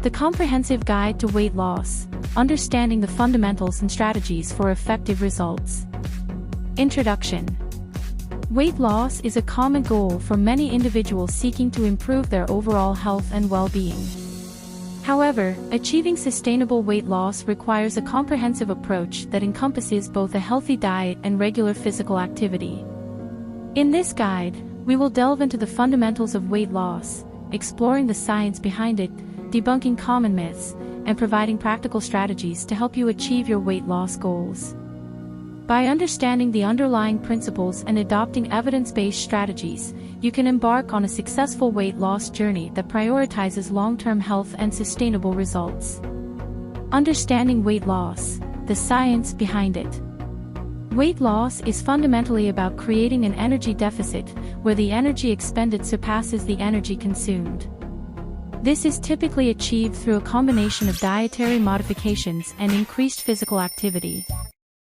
The comprehensive guide to weight loss, understanding the fundamentals and strategies for effective results. Introduction. Weight loss is a common goal for many individuals seeking to improve their overall health and well-being. However, achieving sustainable weight loss requires a comprehensive approach that encompasses both a healthy diet and regular physical activity. In this guide, we will delve into the fundamentals of weight loss, exploring the science behind it, debunking common myths, and providing practical strategies to help you achieve your weight loss goals. By understanding the underlying principles and adopting evidence-based strategies, you can embark on a successful weight loss journey that prioritizes long-term health and sustainable results. Understanding weight loss, the science behind it. Weight loss is fundamentally about creating an energy deficit, where the energy expended surpasses the energy consumed. This is typically achieved through a combination of dietary modifications and increased physical activity.